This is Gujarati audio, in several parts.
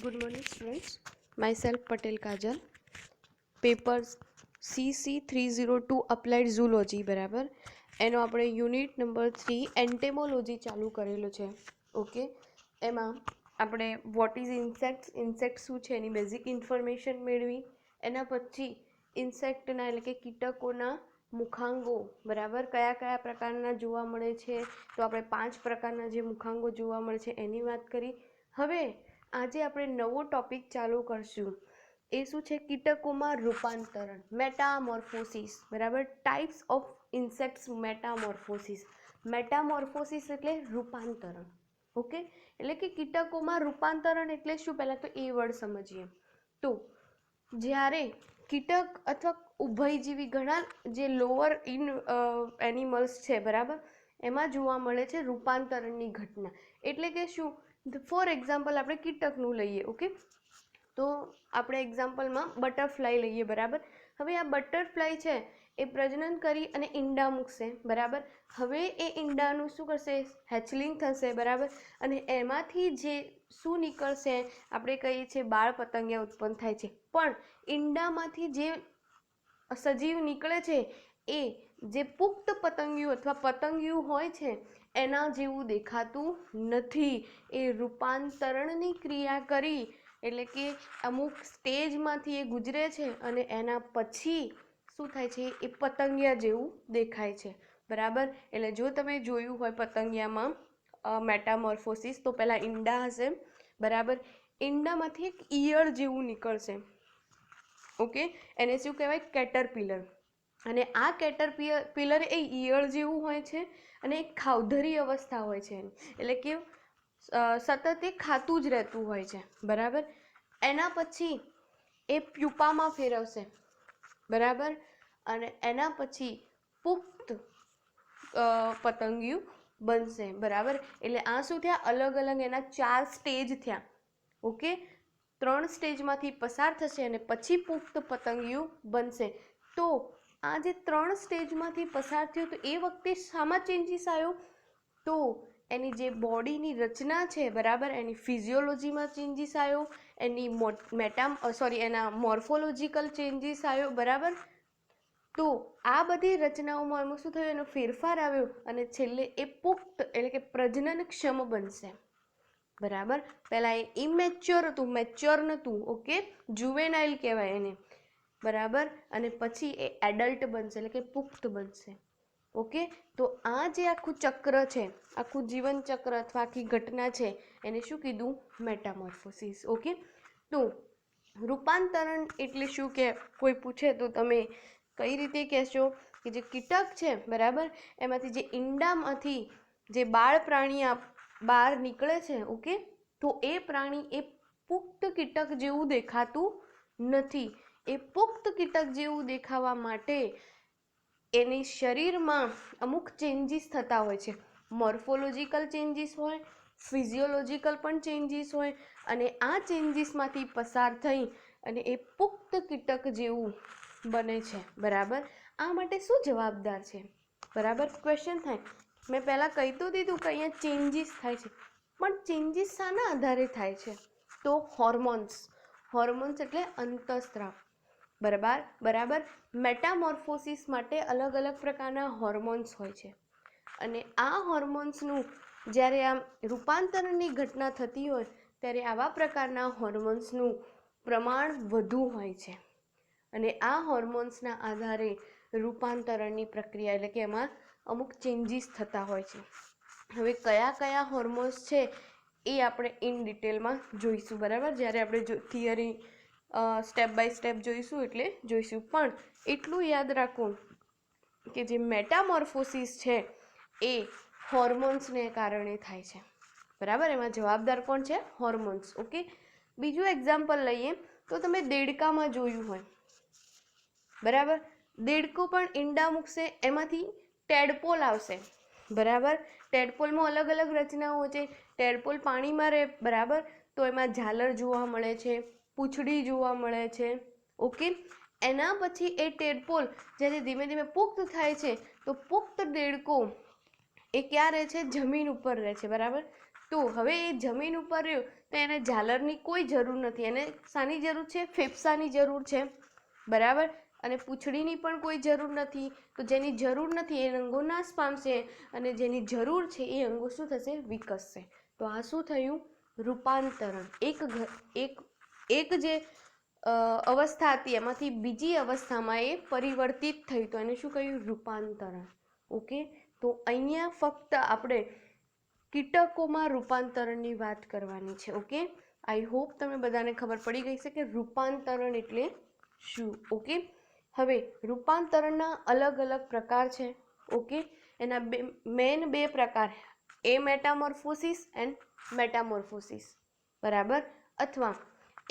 Good morning, students. Myself Patel Kajal. Paper CC 302 applied zoology બરાબર એનો આપણે યુનિટ નંબર 3 એન્ટેમોલોજી ચાલુ કરેલો છે. ઓકે, એમાં આપણે વોટ ઇઝ ઇન્સેક્ટ શું છે એની બેઝિક ઇન્ફોર્મેશન મેળવી. એના પછી ઇન્સેક્ટના એટલે કે કીટકોના મુખાંગો બરાબર કયા કયા પ્રકારના જોવા મળે છે, તો આપણે 5 પ્રકારના જે મુખાંગો જોવા મળે છે એની વાત કરી. હવે આજે આપણે નવો ટોપિક ચાલુ કરશું. એ શું છે? કીટકોમાં રૂપાંતરણ, મેટામોર્ફોસિસ બરાબર. Types of insects metamorphosis. Metamorphosis એટલે રૂપાંતરણ. ઓકે, એટલે કે કીટકોમાં રૂપાંતરણ એટલે શું? પહેલાં તો એ વર્ડ સમજીએ. તો જ્યારે કીટક અથવા ઉભયજીવી ઘણા જે લોઅર એનિમલ્સ છે બરાબર, એમાં જોવા મળે છે રૂપાંતરણની ઘટના. એટલે કે શું? ફોર એક્ઝામ્પલ આપણે કીટકનું લઈએ. ઓકે, તો આપણે એક્ઝામ્પલમાં બટરફ્લાય લઈએ બરાબર. હવે આ બટરફ્લાય છે એ પ્રજનન કરી અને ઈંડા મૂકશે બરાબર. હવે એ ઈંડાનું શું કરશે? હેચલિંગ થશે બરાબર. અને એમાંથી જે શું નીકળશે? આપણે કહીએ છીએ બાળ પતંગિયા ઉત્પન્ન થાય છે. પણ ઈંડામાંથી જે સજીવ નીકળે છે એ જે પુખ્ત પતંગિયું અથવા પતંગિયું હોય છે એના જેવું દેખાતું નથી. એ રૂપાંતરણની ક્રિયા કરી એટલે કે અમુક સ્ટેજમાંથી એ ગુજરે છે અને એના પછી શું થાય છે? એ પતંગિયા જેવું દેખાય છે બરાબર. એટલે જો તમે જોયું હોય પતંગિયામાં મેટામોર્ફોસિસ, તો પહેલાં ઈંડા હશે બરાબર. ઈંડામાંથી એક ઈયળ જેવું નીકળશે. ઓકે, એને શું કહેવાય? કેટરપિલર. અને આ કેટરપિલર એ ઈયળ જેવું હોય છે અને એક ખાવધરી અવસ્થા હોય છે. એટલે કે સતત એ ખાતું જ રહેતું હોય છે બરાબર. એના પછી એ પ્યુપામાં ફેરવશે બરાબર. અને એના પછી પુખ્ત પતંગિયું બનશે બરાબર. એટલે આ શું થયા? અલગ અલગ એના 4 સ્ટેજ થયા. ઓકે, 3 સ્ટેજમાંથી પસાર થશે અને પછી પુખ્ત પતંગિયું બનશે. તો આ જે 3 સ્ટેજમાંથી પસાર થયું, તો એ વખતે શામાં ચેન્જીસ આવ્યો? તો એની જે બોડીની રચના છે બરાબર, એની ફિઝિયોલોજીમાં ચેન્જીસ આવ્યો, એની એના મોર્ફોલોજીકલ ચેન્જીસ આવ્યો બરાબર. તો આ બધી રચનાઓમાં એમાં શું થયું? એનો ફેરફાર આવ્યો અને છેલ્લે એ પુખ્ત એટલે કે પ્રજનનક્ષમ બનશે બરાબર. પહેલાં એ ઇમેચ્યોર હતું, મેચ્યોર નહોતું. ઓકે, જુવેનાઇલ કહેવાય એને બરાબર. અને પછી એ એડલ્ટ બનશે એટલે કે પુખ્ત બનશે. ઓકે, તો આ જે આખું ચક્ર છે, આખું જીવન ચક્ર અથવા આખી ઘટના છે, એને શું કીધું? મેટામોર્ફોસિસ. ઓકે, તો રૂપાંતરણ એટલે શું? કે કોઈ પૂછે તો તમે કઈ રીતે કહેશો? કે જે કીટક છે બરાબર, એમાંથી જે ઈંડામાંથી જે બાળ પ્રાણી બહાર નીકળે છે, ઓકે, તો એ પ્રાણી એ પુખ્ત કીટક જેવું દેખાતું નથી. એ પુખ્ત કીટક જેવું દેખાવા માટે એની શરીરમાં અમુક ચેન્જીસ થતા હોય છે. મોર્ફોલોજીકલ ચેન્જીસ હોય, ફિઝિયોલોજીકલ પણ ચેન્જીસ હોય. અને આ ચેન્જીસમાંથી પસાર થઈ અને એ પુખ્ત કીટક જેવું બને છે બરાબર. આ માટે શું જવાબદાર છે બરાબર? ક્વેશ્ચન થાય. મેં પહેલાં કહી તો દીધું કે અહીંયા ચેન્જીસ થાય છે, પણ ચેન્જીસ શાના આધારે થાય છે? તો હોર્મોન્સ એટલે અંતઃસ્ત્રાવ બરાબર. મેટામોર્ફોસિસ માટે અલગ અલગ પ્રકારના હોર્મોન્સ હોય છે. અને આ હોર્મોન્સનું જ્યારે આમ રૂપાંતરણની ઘટના થતી હોય ત્યારે આવા પ્રકારના હોર્મોન્સનું પ્રમાણ વધુ હોય છે. અને આ હોર્મોન્સના આધારે રૂપાંતરણની પ્રક્રિયા એટલે કે એમાં અમુક ચેન્જીસ થતા હોય છે. હવે કયા કયા હોર્મોન્સ છે એ આપણે ઇન ડિટેલમાં જોઈશું બરાબર. જ્યારે આપણે થિયરી સ્ટેપ બાય સ્ટેપ જોઈશું એટલે જોઈશું. પણ એટલું યાદ રાખો કે જે મેટામોર્ફોસિસ છે એ હોર્મોન્સને કારણે થાય છે બરાબર. એમાં જવાબદાર કોણ છે? હોર્મોન્સ. ઓકે, બીજું એક્ઝામ્પલ લઈએ તો તમે દેડકામાં જોયું હોય બરાબર. દેડકો પણ ઈંડા મૂકશે, એમાંથી ટેડપોલ આવશે બરાબર. ટેડપોલમાં અલગ અલગ રચનાઓ છે. ટેડપોલ પાણીમાં રહે બરાબર, તો એમાં ઝાલર જોવા મળે છે, પૂંછડી જોવા મળે છે. ઓકે, એના પછી એ ટેડપોલ જ્યારે ધીમે ધીમે પુખ્ત થાય છે, તો પુખ્ત દેડકો એ ક્યાં રહે છે? જમીન ઉપર રહે છે બરાબર. તો હવે એ જમીન ઉપર રહ્યો તો એને ઝાલરની કોઈ જરૂર નથી. એને શાની જરૂર છે? ફેફસાની જરૂર છે, બરાબર. અને પૂંછડીની પણ કોઈ જરૂર નથી. તો જેની જરૂર નથી એ અંગો નાશ પામશે, અને જેની જરૂર છે એ અંગો શું થશે? વિકસશે. તો આ શું થયું? રૂપાંતરણ. એક જે અવસ્થા હતી એમાંથી બીજી અવસ્થામાં એ પરિવર્તિત થઈ, તો એને શું કહ્યું? રૂપાંતરણ. ઓકે. તો અહીંયા ફક્ત આપણે કીટકોમાં રૂપાંતરણની વાત કરવાની છે. ઓકે. આઈ હોપ તમે બધાને ખબર પડી ગઈ છે કે રૂપાંતરણ એટલે શું. ઓકે. હવે રૂપાંતરણના અલગ અલગ પ્રકાર છે. ઓકે. એના મેન બે પ્રકાર, એ મેટામોર્ફોસિસ એન્ડ મેટામોર્ફોસિસ, બરાબર, અથવા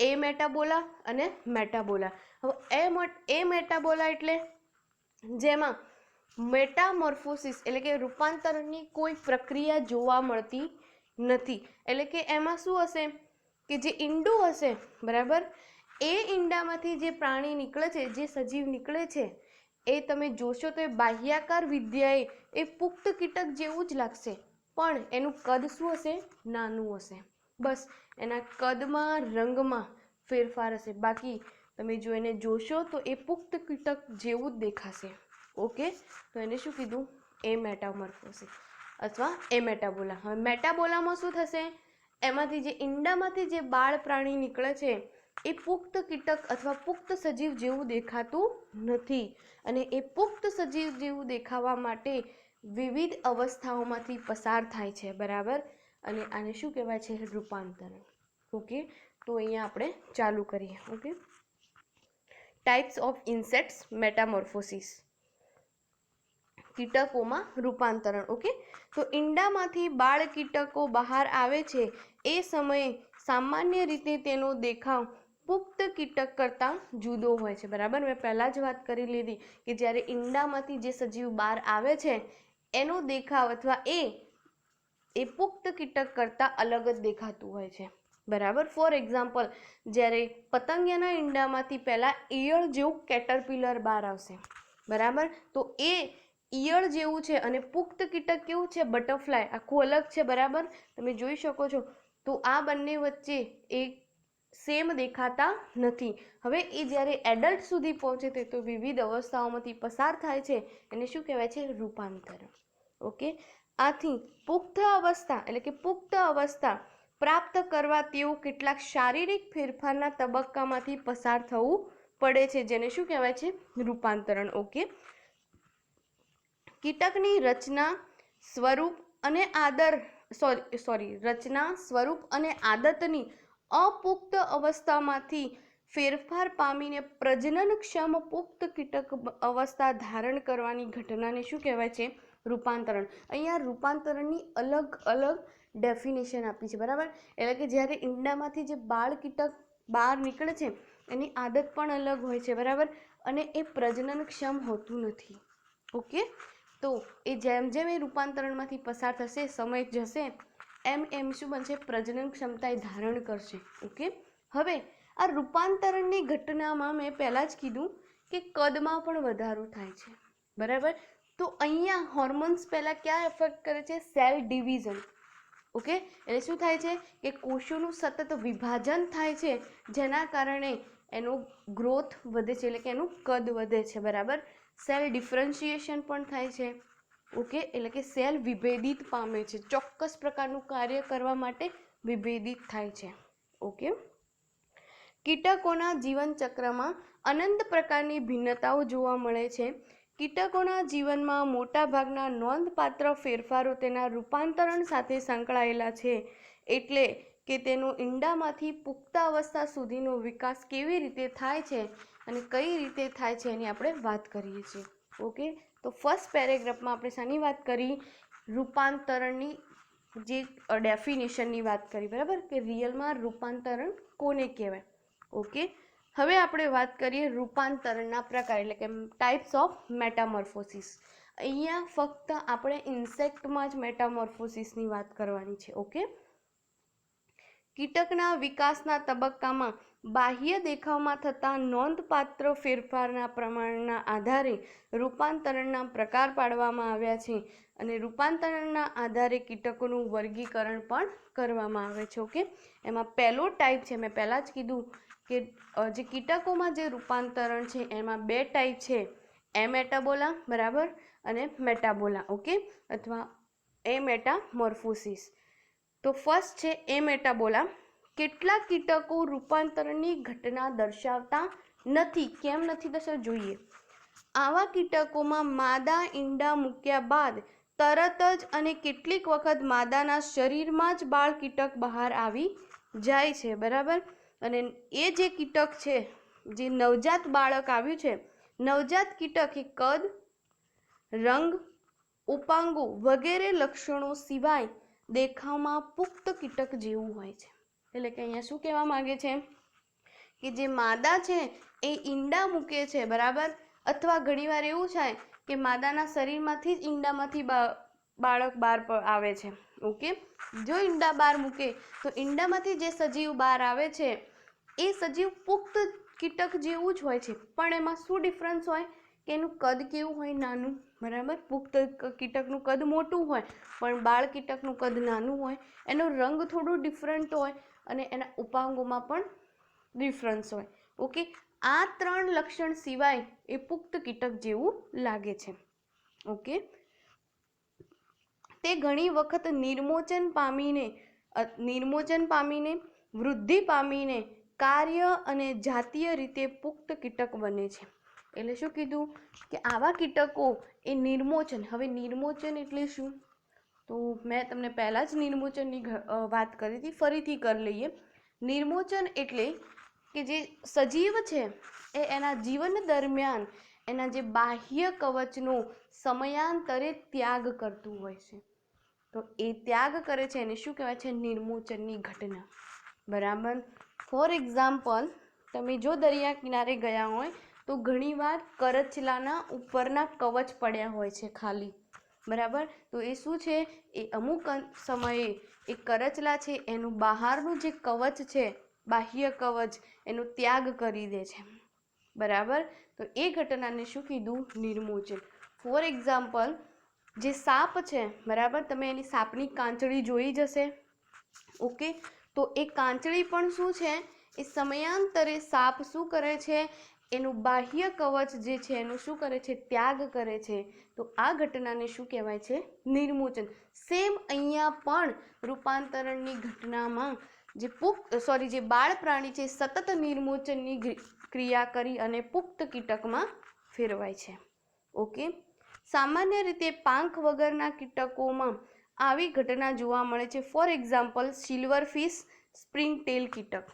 એ મેટાબોલા અને મેટાબોલા. હવે એ મેટાબોલા એટલે જેમાં મેટામોર્ફોસિસ એટલે કે રૂપાંતરણની કોઈ પ્રક્રિયા જોવા મળતી નથી. એટલે કે એમાં શું હશે કે જે ઈંડું હશે, બરાબર, એ ઈંડામાંથી જે પ્રાણી નીકળે છે, જે સજીવ નીકળે છે, એ તમે જોશો તો એ બાહ્યાકાર વિદ્યાએ એ પુખ્ત કીટક જેવું જ લાગશે, પણ એનું કદ શું હશે? નાનું હશે. બસ એના કદમાં, રંગમાં ફેરફાર હશે. બાકી તમે જો એને જોશો તો એ પુખ્ત કીટક જેવું જ દેખાશે. ઓકે. તો એને શું કીધું? એ મેટામોર્ફોસિસ અથવા એ મેટાબોલા. હવે મેટાબોલામાં શું થશે? એમાંથી જે ઈંડામાંથી જે બાળ પ્રાણી નીકળે છે એ પુખ્ત કીટક અથવા પુખ્ત સજીવ જેવું દેખાતું નથી, અને એ પુખ્ત સજીવ જેવું દેખાવા માટે વિવિધ અવસ્થાઓમાંથી પસાર થાય છે, બરાબર. અને આને શું કહેવાય છે? રૂપાંતરણ. ઓકે. તો અહીંયા આપણે ચાલુ કરીએ. Okay. Types of insects metamorphosis. કીટકોમાં રૂપાંતરણ. ઓકે. તો ઈંડામાંથી બાળ કીટકો બહાર આવે છે એ સમયે સામાન્ય રીતે તેનો દેખાવ પુખ્ત કીટક કરતાં જુદો હોય છે, બરાબર. મેં પહેલાં જ વાત કરી લીધી કે જ્યારે ઈંડામાંથી જે સજીવ બહાર આવે છે એનો દેખાવ અથવા એ પુખ્ત કીટક કરતાં અલગ જ દેખાતું હોય છે, બરાબર. ફોર એક્ઝામ્પલ, જ્યારે પતંગિયાના ઈંડામાંથી પહેલાં ઈયળ જેવું કેટરપિલર બહાર આવશે, બરાબર. તો એ ઈયળ જેવું છે અને પુખ્ત કીટક કેવું છે? બટરફ્લાય. આખું અલગ છે, બરાબર. તમે જોઈ શકો છો. તો આ બંને વચ્ચે એ સેમ દેખાતા નથી. હવે એ જ્યારે એડલ્ટ સુધી પહોંચે છે તો વિવિધ અવસ્થાઓમાંથી પસાર થાય છે, એને શું કહેવાય છે? રૂપાંતરણ. ઓકે. આથી પુખ્ત અવસ્થા એટલે કે પુખ્ત અવસ્થા પ્રાપ્ત કરવા તેઓ કેટલાક શારીરિક ફેરફારના તબક્કામાંથી પસાર થવું પડે છે, જેને શું કહેવાય છે? રૂપાંતરણ. ઓકે. કીટકની રચના, સ્વરૂપ અને આદતની અપુખ્ત અવસ્થામાંથી ફેરફાર પામીને પ્રજનનક્ષમ પુખ્ત કીટક અવસ્થા ધારણ કરવાની ઘટનાને શું કહેવાય છે? રૂપાંતરણ. અહીંયા રૂપાંતરણની અલગ અલગ ડેફિનેશન આપી છે, બરાબર. એટલે કે જ્યારે ઈંડામાંથી જે બાળ કીટક બહાર નીકળે છે એની આદત પણ અલગ હોય છે, બરાબર, અને એ પ્રજનનક્ષમ હોતું નથી. ઓકે. તો એ જેમ જેમ એ રૂપાંતરણમાંથી પસાર થશે, સમય જશે, એમ શું બનશે? પ્રજનન ક્ષમતા એ ધારણ કરશે. ઓકે. હવે આ રૂપાંતરણની ઘટનામાં મેં પહેલાં જ કીધું કે કદમાં પણ વધારો થાય છે, બરાબર. તો અહીંયા હોર્મોન્સ પહેલાં ક્યાં એફેક્ટ કરે છે? Cell division. ઓકે. એટલે શું થાય છે કે કોષોનું સતત વિભાજન થાય છે, જેના કારણે એનો ગ્રોથ વધે છે, એટલે કે એનું કદ વધે છે, બરાબર. સેલ ડિફરન્શિએશન પણ થાય છે. ઓકે. એટલે કે સેલ વિભેદિત પામે છે, ચોક્કસ પ્રકારનું કાર્ય કરવા માટે વિભેદિત થાય છે. ઓકે. કીટકોના જીવનચક્રમાં અનંત પ્રકારની ભિન્નતાઓ જોવા મળે છે. કીટકોના જીવનમાં મોટાભાગના નોંધપાત્ર ફેરફારો તેના રૂપાંતરણ સાથે સંકળાયેલા છે. એટલે કે તેનો ઈંડામાંથી પુખ્તાવસ્થા સુધીનો વિકાસ કેવી રીતે થાય છે અને કઈ રીતે થાય છે એની આપણે વાત કરીએ છીએ. ઓકે. તો ફર્સ્ટ પેરેગ્રાફમાં આપણે શાની વાત કરી? રૂપાંતરણની જે ડેફિનેશનની વાત કરી, બરાબર, કે રિયલમાં રૂપાંતરણ કોને કહેવાય. ઓકે. હવે આપણે વાત કરીએ રૂપાંતરણના પ્રકાર એટલે કે ટાઈપ્સ ઓફ મેટામોર્ફોસિસ. અહીંયા ફક્ત આપણે ઇન્સેક્ટમાં જ મેટામોર્ફોસિસની વાત કરવાની છે. ઓકે. કીટકના વિકાસના તબક્કામાં બાહ્ય દેખાવમાં થતા નોંધપાત્ર ફેરફારના પ્રમાણના આધારે રૂપાંતરણના પ્રકાર પાડવામાં આવ્યા છે અને રૂપાંતરણના આધારે કીટકોનું વર્ગીકરણ પણ કરવામાં આવે છે. ઓકે, એમાં પહેલો ટાઈપ છે, મેં પહેલાં જ કીધું કે જે કીટકોમાં જે રૂપાંતરણ છે એમાં બે ટાઈપ છે, એમેટાબોલા બરાબર અને મેટાબોલા. ઓકે, અથવા એમેટામોર્ફોસિસ. તો ફર્સ્ટ છે એમેટાબોલા. કેટલાક કીટકો રૂપાંતરણની ઘટના દર્શાવતા નથી. કેમ નથી દર્શાવતા જોઈએ. આવા કીટકોમાં માદા ઈંડા મૂક્યા બાદ તરત જ અને કેટલીક વખત માદાના શરીરમાં જ બાળ કીટક બહાર આવી જાય છે બરાબર. અને એ જે કીટક છે, જે નવજાત બાળક આવ્યું છે, નવજાત કીટક એ કદ, રંગ, ઉપાંગો વગેરે લક્ષણો સિવાય દેખાવમાં પુખ્ત કીટક જેવું હોય છે. એટલે કે અહીંયા શું કહેવા માંગે છે કે જે માદા છે એ ઈંડા મૂકે છે બરાબર, અથવા ઘણીવાર એવું થાય કે માદાના શરીરમાંથી જ ઈંડામાંથી બાળક બહાર આવે છે. ઓકે, જો ઈંડા બહાર મૂકે તો ઈંડામાંથી જે સજીવ બહાર આવે છે એ સજીવ પુખ્ત કીટક જેવું જ હોય છે, પણ એમાં શું ડિફરન્સ હોય કે એનું કદ કેવું હોય, નાનું બરાબર. પુખ્ત કીટકનું કદ મોટું હોય પણ બાળ કીટકનું કદ નાનું હોય. એનો રંગ થોડો ડિફરન્ટ હોય અને એના ઉપાંગોમાં પણ ડિફરન્સ હોય. ઓકે, આ ત્રણ લક્ષણ સિવાય એ પુખ્ત કીટક જેવું લાગે છે. ઓકે, તે ઘણી વખત નિર્મોચન પામીને વૃદ્ધિ પામીને કાર્ય અને જાતીય રીતે પુખ્ત કીટક બને છે. એટલે શું કીધું કે આવા કીટકો એ નિર્મોચન. હવે નિર્મોચન એટલે શું, તો મેં તમને પહેલાં જ નિર્મોચનની વાત કરી હતી, ફરીથી કરી લઈએ. નિર્મોચન એટલે કે જે સજીવ છે એ એના જીવન દરમિયાન એના જે બાહ્ય કવચનો સમયાંતરે ત્યાગ કરતું હોય છે. તો એ ત્યાગ કરે છે એને શું કહેવાય છે, નિર્મોચનની ઘટના બરાબર. ફોર એક્ઝામ્પલ, તમે જો દરિયા કિનારે ગયા હોય તો ઘણીવાર કરચલાના ઉપરના કવચ પડ્યા હોય છે ખાલી બરાબર. તો એ શું છે, એ અમુક સમયે એ કરચલા છે એનું બહારનું જે કવચ છે, બાહ્ય કવચ, એનો ત્યાગ કરી દે છે બરાબર. તો એ ઘટનાને શું કીધું, નિર્મોચન. ફોર એક્ઝામ્પલ, જે સાપ છે બરાબર, તમે એની સાપની કાંચળી જોઈ જશે. ઓકે, તો એ કાંચળી પણ શું છે, એ સમયાંતરે સાપ શું કરે છે, એનું બાહ્ય કવચ જે છે એનું શું કરે છે, ત્યાગ કરે છે. તો આ ઘટનાને શું કહેવાય છે, નિર્મોચન. સેમ અહીંયા પણ રૂપાંતરણની ઘટનામાં જે બાળ પ્રાણી છે સતત નિર્મોચનની ક્રિયા કરી અને પુખ્ત કીટકમાં ફેરવાય છે. ઓકે, સામાન્ય રીતે પાંખ વગરના કીટકોમાં આવી ઘટના જોવા મળે છે. For example, silverfish, springtail કીટક.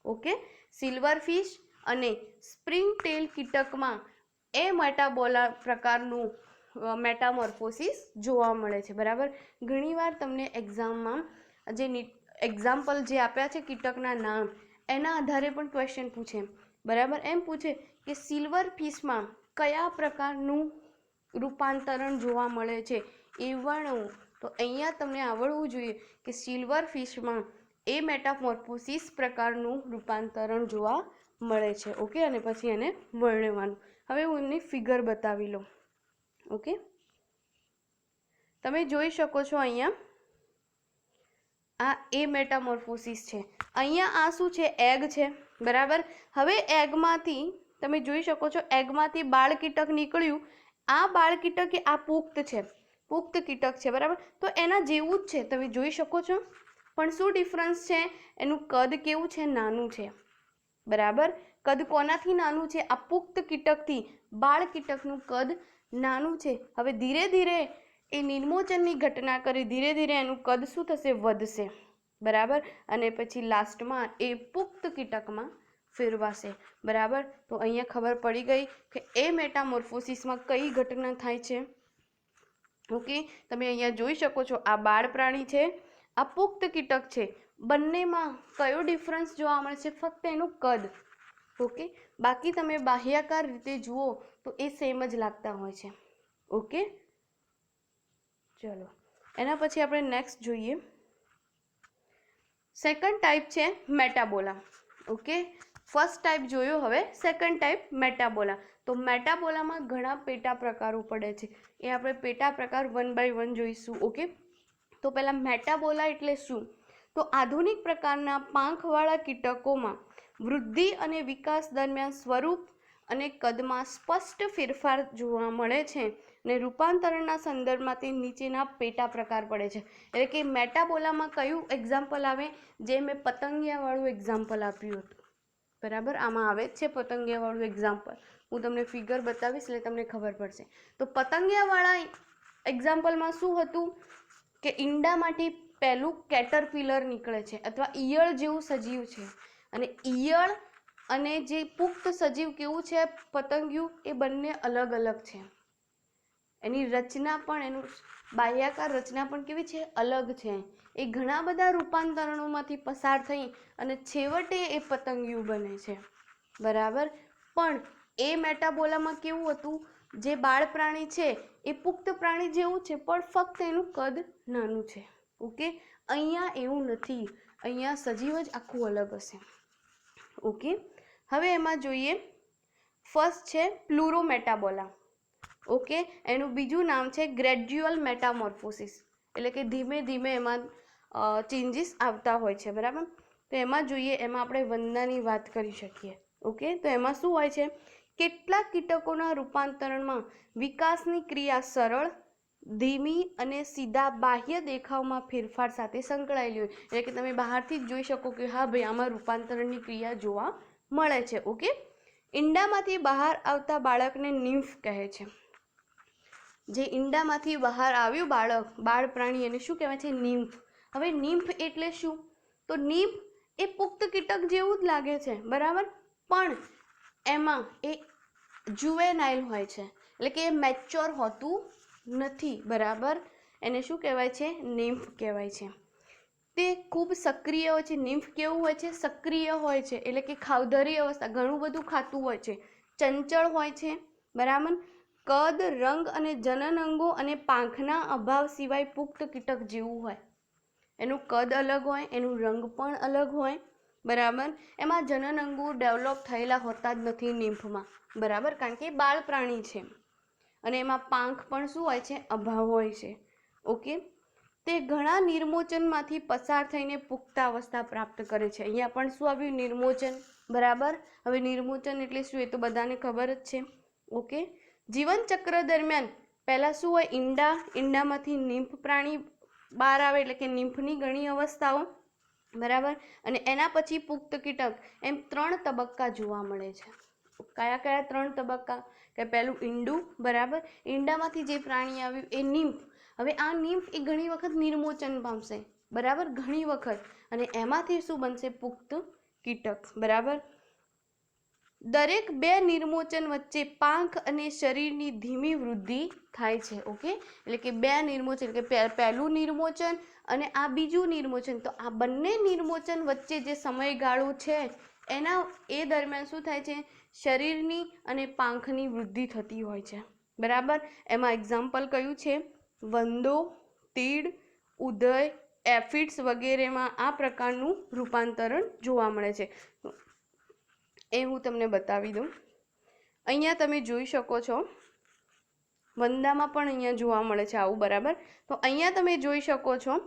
ઓકે, સિલ્વરફિશ અને સ્પ્રિંગ ટેલ કીટકમાં એ મેટાબોલા પ્રકારનું મેટામોર્ફોસિસ જોવા મળે છે બરાબર. ઘણીવાર તમને એક્ઝામમાં જે એક્ઝામ્પલ જે આપ્યા છે કીટકના નામ, એના આધારે પણ ક્વેશ્ચન પૂછે બરાબર. એમ પૂછે કે સિલ્વરફિશમાં કયા પ્રકારનું રૂપાંતરણ જોવા મળે છે એ વર્ણવો. તો અહીંયા તમને આવડવું જોઈએ કે સિલ્વરફિશમાં એ મેટામોર્ફોસિસ પ્રકારનું રૂપાંતરણ જોવા મળે છે. ઓકે, અને પછી એને વર્ણવવાનું. હવે હું એમની ફિગર બતાવી લઉં. ઓકે, તમે જોઈ શકો છો અહીંયા આ એ મેટામોર્ફોસિસ છે. અહીંયા આ શું છે, એગ છે બરાબર. હવે એગમાંથી તમે જોઈ શકો છો, એગમાંથી બાળ કીટક નીકળ્યું. આ બાળ કીટક એ આ પુખ્ત છે, પુખ્ત કીટક છે બરાબર. તો એના જેવું જ છે, તમે જોઈ શકો છો. પણ શું ડિફરન્સ છે, એનું કદ કેવું છે, નાનું છે બરાબર. કદ કોનાથી નાનું છે, આ પુખ્ત કીટકથી. બાળ કીટકનું કદ નાનું છે. હવે ધીરે ધીરે એ નિર્મોચનની ઘટના કરી, ધીરે ધીરે એનું કદ શું થશે, વધશે બરાબર. અને પછી લાસ્ટમાં એ પુખ્ત કીટકમાં ફેરવાશે બરાબર. તો અહીંયા ખબર પડી ગઈ કે એ મેટામોર્ફોસિસમાં કઈ ઘટના થાય છે. ઓકે, તમે અહીંયા જોઈ શકો છો, આ બાળ પ્રાણી છે, આ પુખ્ત કીટક છે. બંનેમાં કયો ડિફરન્સ જોવા મળે છે, ફક્ત એનું કદ. ઓકે, બાકી તમે બાહ્યાકાર રીતે જુઓ તો એ સેમ જ લાગતા હોય છે. ઓકે, ચલો એના પછી આપણે નેક્સ્ટ જોઈએ. સેકન્ડ ટાઈપ છે મેટાબોલા. ઓકે, ફર્સ્ટ ટાઈપ જોયો. હવે સેકન્ડ ટાઈપ મેટાબોલા. તો મેટાબોલામાં ઘણા પેટા પ્રકારો પડે છે, એ આપણે પેટા પ્રકાર 1 by 1 જોઈશું. ઓકે, તો પહેલાં મેટાબોલા એટલે શું? તો આધુનિક પ્રકારના પાંખવાળા કીટકોમાં વૃદ્ધિ અને વિકાસ દરમિયાન સ્વરૂપ અને કદમાં સ્પષ્ટ ફેરફાર જોવા મળે છે ને રૂપાંતરણના સંદર્ભમાં તે નીચેના પેટા પ્રકાર પડે છે. એટલે કે મેટાબોલામાં કયું એક્ઝામ્પલ આવે? જે મેં પતંગિયાવાળું એક્ઝામ્પલ આપ્યું હતું, બરાબર. આમાં આવે જ છે પતંગિયાવાળું એક્ઝામ્પલ. હું તમને ફિગર બતાવીશ એટલે તમને ખબર પડશે. તો પતંગિયાવાળા એક્ઝામ્પલમાં શું હતું કે ઈંડામાંથી પહેલું કેટરપિલર નીકળે છે અથવા ઈયળ જેવું સજીવ છે, અને ઈયળ અને જે પુખ્ત સજીવ કેવું છે પતંગિયું, એ બંને અલગ અલગ છે. એની રચના પણ, એનું બાહ્યાકાર રચના પણ કેવી છે? અલગ છે. એ ઘણા બધા રૂપાંતરણોમાંથી પસાર થઈ અને છેવટે એ પતંગિયું બને છે, બરાબર. પણ એ મેટાબોલામાં કેવું હતું? જે બાળ પ્રાણી છે એ પુખ્ત પ્રાણી જેવું છે, પણ ફક્ત એનું કદ નાનું છે. ઓકે, અહીંયા એવું નથી, અહીંયા સજીવ જ આખું અલગ હશે. ઓકે, હવે એમાં જોઈએ. ફર્સ્ટ છે પ્લુરોમેટાબોલા. ઓકે, એનું બીજું નામ છે ગ્રેડ્યુઅલ મેટામોર્ફોસિસ, એટલે કે ધીમે ધીમે એમાં ચેન્જીસ આવતા હોય છે, બરાબર. તો એમાં જોઈએ, એમાં આપણે વંદાની વાત કરી શકીએ. ઓકે, તો એમાં શું હોય છે? કેટલાક કીટકોના રૂપાંતરણમાં વિકાસની ક્રિયા સરળ, ધીમી અને સીધા બાહ્ય દેખાવમાં ફેરફાર સાથે સંકળાયેલી હોય. એટલે કે તમે બહારથી જ જોઈ શકો કે હા ભાઈ, આમાં રૂપાંતરણની ક્રિયા જોવા મળે છે. ઓકે, ઈંડામાંથી બહાર આવતા બાળકને નિમ્ફ કહે છે. જે ઈંડામાંથી બહાર આવ્યું બાળ પ્રાણી, એને શું કહેવાય છે? નિમ્ફ. હવે નિમ્ફ એટલે શું? તો નિમ્ફ એ પુખ્ત કીટક જેવું જ લાગે છે, બરાબર, પણ એમાં એ જુવેનાઇલ હોય છે, એટલે કે એ મેચ્યોર હોતું નથી, બરાબર. એને શું કહેવાય છે? નિમ્ફ કહેવાય છે. તે ખૂબ સક્રિય હોય છે. નિમ્ફ કેવું હોય છે? સક્રિય હોય છે, એટલે કે ખાવધરી અવસ્થા, ઘણું બધું ખાતું હોય છે, ચંચળ હોય છે, બરાબર. કદ, રંગ અને જનન અંગો અને પાંખના અભાવ સિવાય પુખ્ત કીટક જેવું હોય. એનું કદ અલગ હોય, એનું રંગ પણ અલગ હોય, બરાબર. એમાં જનન અંગો ડેવલપ થયેલા હોતા જ નથી નિમ્ફમાં, બરાબર, કારણ કે બાળ પ્રાણી છે. અને એમાં પાંખ પણ શું હોય છે? અભાવ હોય છે. ઓકે, તે ઘણા નિર્મોચનમાંથી પસાર થઈને પુખ્તાવસ્થા પ્રાપ્ત કરે છે. અહીંયા પણ શું આવ્યું? નિર્મોચન, બરાબર. હવે નિર્મોચન એટલે શું? એ તો બધાને ખબર જ છે. ઓકે, જીવન ચક્ર દરમિયાન પહેલાં શું હોય? ઈંડામાંથી નિમ્ફ પ્રાણી બહાર આવે, એટલે કે નિમ્ફની ઘણી અવસ્થાઓ, બરાબર. અને એના પછી પુખ્ત કીટક, એમ 3 તબક્કા જોવા મળે છે. કયા કયા 3 તબક્કા? કે પહેલું ઈંડું, બરાબર. ઈંડામાંથી જે પ્રાણી આવ્યું એ નિમ્ફ. હવે આ નિમ્ફ એ ઘણી વખત નિર્મોચન પામશે, બરાબર, ઘણી વખત. અને એમાંથી શું બનશે? પુખ્ત કીટક, બરાબર. દરેક 2 નિર્મોચન વચ્ચે પાંખ અને શરીરની ધીમી વૃદ્ધિ થાય છે. ઓકે, એટલે કે 2 નિર્મોચન, કે પહેલું નિર્મોચન અને આ બીજું નિર્મોચન. તો આ બંને નિર્મોચન વચ્ચે જે સમયગાળો છે એના એ દરમિયાન શું થાય છે? શરીરની અને પાંખની વૃદ્ધિ થતી હોય છે, બરાબર. એમાં એક્ઝામ્પલ કયું છે? વંદો, તીડ, ઉદય, એફિડ્સ વગેરેમાં આ પ્રકારનું રૂપાંતરણ જોવા મળે છે. એ હું તમને બતાવી દઉં. અહીંયા તમે જોઈ શકો છો, વંદામાં પણ અહીંયા જોવા મળે છે આવું, બરાબર. તો અહીંયા તમે જોઈ શકો છો,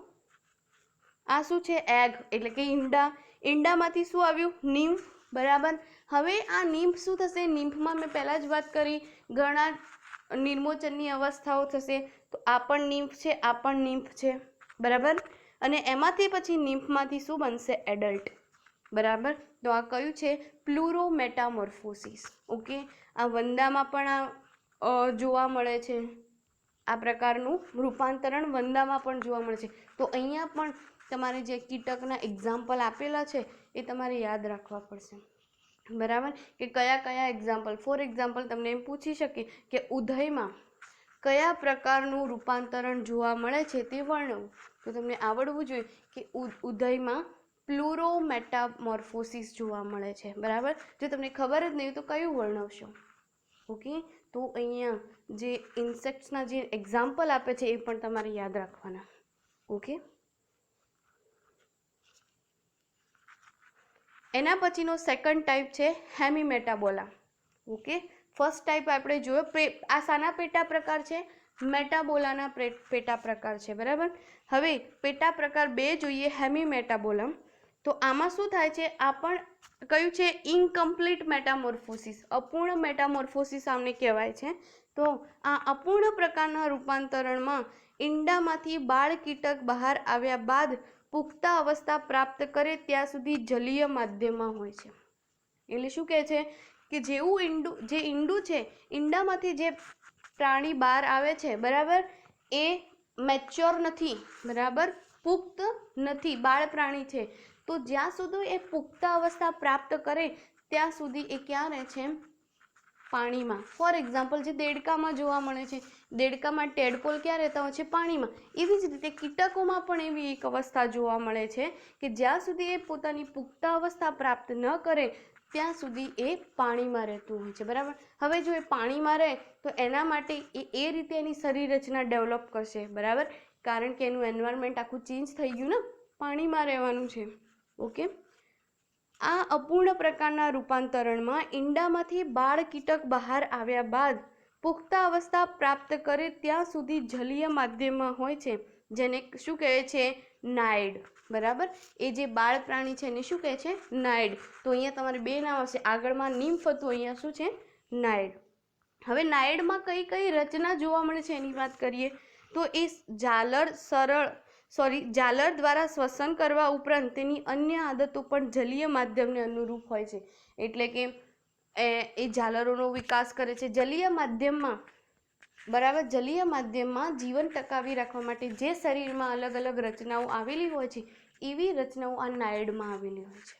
આ શું છે? એગ, એટલે કે ઈંડા. ઈંડામાંથી શું આવ્યું? નિમ્ફ, બરાબર. હવે આ નિમ્ફ શું થશે? નિમ્ફમાં મેં પહેલાં જ વાત કરી, ઘણા નિર્મોચનની અવસ્થાઓ થશે. તો આ પણ નિમ્ફ છે, આ પણ નિમ્ફ છે, બરાબર. અને એમાંથી પછી નિમ્ફમાંથી શું બનશે? એડલ્ટ, બરાબર. તો આ કયું છે? પ્લુરોમેટામોર્ફોસિસ. ઓકે, આ વંદામાં પણ આ જોવા મળે છે. આ પ્રકારનું રૂપાંતરણ વંદામાં પણ જોવા મળે છે. તો અહીંયા પણ તમારે જે કીટકના એક્ઝામ્પલ આપેલા છે એ તમારે યાદ રાખવા પડશે, બરાબર. કે કયા કયા એક્ઝામ્પલ? ફોર એક્ઝામ્પલ તમને એમ પૂછી શકે કે ઉદયમાં કયા પ્રકારનું રૂપાંતરણ જોવા મળે છે તે વર્ણવો. તો તમને આવડવું જોઈએ કે ઉદયમાં પ્લુરોમેટામોર્ફોસિસ જોવા મળે છે, બરાબર. જો તમને ખબર જ નહીં તો કયું વર્ણવશો? ઓકે, તો અહીંયા જે ઇન્સેક્ટ્સના જે એક્ઝામ્પલ આપે છે એ પણ તમારે યાદ રાખવાના. ઓકે, એના પછીનો સેકન્ડ ટાઈપ છે હેમીમેટાબોલા. ઓકે, ફર્સ્ટ ટાઈપ આપણે જોયો, આ શાના પેટા પ્રકાર છે? મેટાબોલાના પેટા પ્રકાર છે, બરાબર. હવે પેટા પ્રકાર 2 જોઈએ, હેમીમેટાબોલમ. તો આમાં શું થાય છે? આ પણ કયું છે? ઇનકમ્પ્લીટ મેટામોર્ફોસિસ, અપૂર્ણ મેટામોર્ફોસિસ આમને કહેવાય છે. તો આ અપૂર્ણ પ્રકારના રૂપાંતરણમાં ઈંડામાંથી બાળ કીટક બહાર આવ્યા બાદ પુખ્ત અવસ્થા પ્રાપ્ત કરે ત્યાં સુધી જલીય માધ્યમમાં હોય છે. એટલે શું કહે છે કે જેવું ઈંડું છે, ઈંડામાંથી જે પ્રાણી બહાર આવે છે, બરાબર, એ મેચ્યોર નથી, બરાબર, પુખ્ત નથી, બાળ પ્રાણી છે. તો જ્યાં સુધી એ પુખ્ત અવસ્થા પ્રાપ્ત કરે ત્યાં સુધી એ ક્યાં રહે છે? પાણીમાં. ફોર એક્ઝામ્પલ, જે દેડકામાં જોવા મળે છે, દેડકામાં ટેડપોલ ક્યાં રહેતા હોય છે? પાણીમાં. એવી જ રીતે કીટકોમાં પણ એવી એક અવસ્થા જોવા મળે છે કે જ્યાં સુધી એ પોતાની પુખ્ત અવસ્થા પ્રાપ્ત ન કરે ત્યાં સુધી એ પાણીમાં રહેતું હોય છે, બરાબર. હવે જો એ પાણીમાં રહે તો એના માટે એ રીતે એની શરીર રચના ડેવલપ કરશે, બરાબર, કારણ કે એનું એન્વાયરમેન્ટ આખું ચેન્જ થઈ ગયું ને, પાણીમાં રહેવાનું છે. ઓકે, આ અપૂર્ણ પ્રકારના રૂપાંતરણમાં ઈંડામાંથી બાળ કીટક બહાર આવ્યા બાદ પુખ્ત અવસ્થા પ્રાપ્ત કરે ત્યાં સુધી જલીય માધ્યમમાં હોય છે, જેને શું કહે છે? નાઇડ, બરાબર. એ જે બાળ પ્રાણી છે એને શું કહે છે? નાઇડ. તો અહીંયા તમારે 2 નામ આવશે, આગળમાં નિમ્ફ હતું, અહીંયા શું છે? નાઇડ. હવે નાઇડમાં કઈ કઈ રચના જોવા મળે છે એની વાત કરીએ તો એ જાલર દ્વારા શ્વસન કરવા ઉપરાંત તેની અન્ય આદતો પણ જલીય માધ્યમને અનુરૂપ હોય છે. એટલે કે એ જાલરોનો વિકાસ કરે છે જલીય માધ્યમમાં, બરાબર. જલીય માધ્યમમાં જીવન ટકાવી રાખવા માટે જે શરીરમાં અલગ અલગ રચનાઓ આવેલી હોય છે એવી રચનાઓ આ નાઇડમાં આવેલી હોય છે,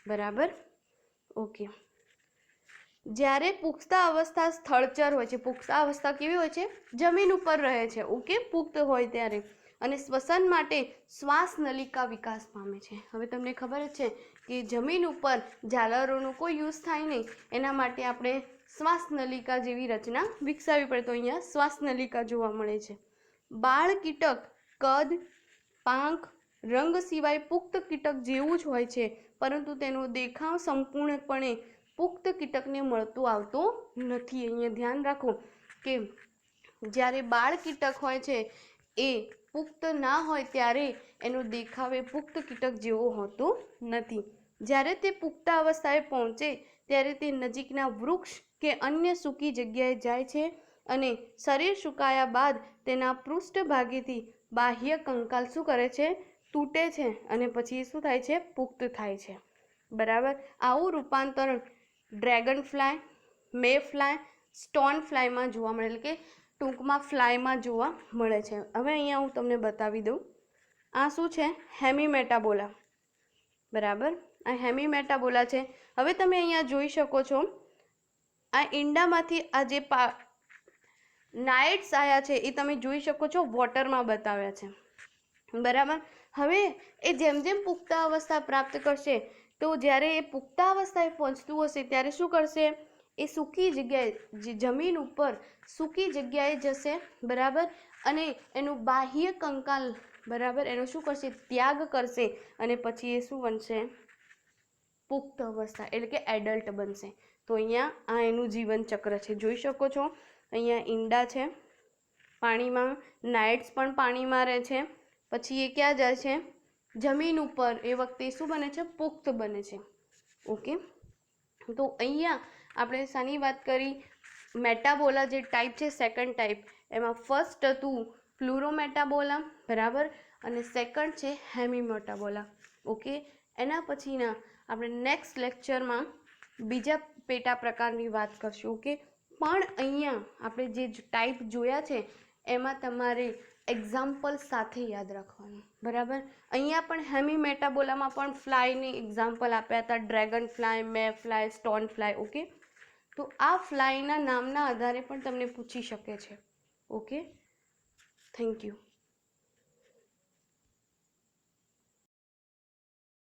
બરાબર. ઓકે, જ્યારે પુખ્ત અવસ્થા સ્થળચર હોય છે, પુખ્ત અવસ્થા કેવી હોય છે? જમીન ઉપર રહે છે, ઓકે, પુખ્ત હોય ત્યારે, અને શ્વસન માટે શ્વાસ નલિકા વિકાસ પામે છે. હવે તમને ખબર જ છે કે જમીન ઉપર ઝાલરોનો કોઈ યુઝ થાય નહીં, એના માટે આપણે શ્વાસ નલિકા જેવી રચના વિકસાવવી પડે. તો અહીંયા શ્વાસ નલિકા જોવા મળે છે. બાળ કીટક કદ, પાંખ, રંગ સિવાય પુખ્ત કીટક જેવું જ હોય છે, પરંતુ તેનો દેખાવ સંપૂર્ણપણે પુખ્ત કીટકને મળતો આવતો નથી. અહીંયા ધ્યાન રાખો કે જ્યારે બાળ કીટક હોય છે એ પુખ્ત ના હોય ત્યારે એનો દેખાવ એ પુખ્ત કીટક જેવો હોતો નથી. જ્યારે તે પુખ્ત અવસ્થાએ પહોંચે ત્યારે તે નજીકના વૃક્ષ કે અન્ય સૂકી જગ્યાએ જાય છે અને શરીર સુકાયા બાદ તેના પૃષ્ઠભાગેથી બાહ્ય કંકાલ શું કરે છે? તૂટે છે અને પછી શું થાય છે? પુખ્ત થાય છે, બરાબર. આવું રૂપાંતરણ ડ્રેગન ફ્લાય, મે ફ્લાય, સ્ટોન ફ્લાયમાં જોવા મળે, એટલે કે ટૂંકમાં ફ્લાયમાં જોવા મળે છે. હવે અહીંયા હું તમને બતાવી દઉં, આ શું છે? હેમીમેટાબોલા, બરાબર. આ હેમીમેટાબોલા છે. હવે તમે અહીંયા જોઈ શકો છો, આ ઈંડામાંથી આ જે નાઇટ્સ આવ્યા છે એ તમે જોઈ શકો છો, વોટરમાં બતાવ્યા છે, બરાબર. હવે એ જેમ જેમ પુખ્ત અવસ્થા પ્રાપ્ત કરશે તો જ્યારે એ પુખ્ત અવસ્થાએ પહોંચતું હશે ત્યારે શું કરશે? એ સૂકી જગ્યાએ, જે જમીન ઉપર સૂકી જગ્યાએ જશે, બરાબર, અને એનું બાહ્ય કંકાલ, બરાબર, એનો શું કરશે? ત્યાગ કરશે અને પછી એ શું બનશે? પુખ્ત અવસ્થા, એટલે કે એડલ્ટ બનશે. તો અહીંયા આ એનું જીવન ચક્ર છે, જોઈ શકો છો. અહીંયા ઈંડા છે પાણીમાં, નાઇટ્સ પણ પાણીમાં રહે છે, પછી એ ક્યાં જાય છે? જમીન ઉપર. એ વખતે શું બને છે? પુખ્ત બને છે. ઓકે, તો અહીંયા આપણે શાની વાત કરી? મેટાબોલા જે ટાઈપ છે, સેકન્ડ ટાઈપ, એમાં ફર્સ્ટ હતું પ્લુરોમેટાબોલા, બરાબર, અને સેકન્ડ છે હેમીમેટાબોલા. ઓકે, એના પછીના આપણે નેક્સ્ટ લેક્ચરમાં બીજા પેટા પ્રકારની વાત કરશું. ઓકે, પણ અહીંયા આપણે જે ટાઈપ જોયા છે એમાં તમારે એક્ઝામ્પલ સાથે યાદ રાખવાનું, બરાબર. અહીંયા પણ હેમીમેટાબોલામાં પણ ફ્લાયની એક્ઝામ્પલ આપ્યા હતા, ડ્રેગન ફ્લાય, મે ફ્લાય, સ્ટોન ફ્લાય. ઓકે, તો આ ફ્લાયના નામના આધારે પણ તમને પૂછી શકે છે. Okay, thank you.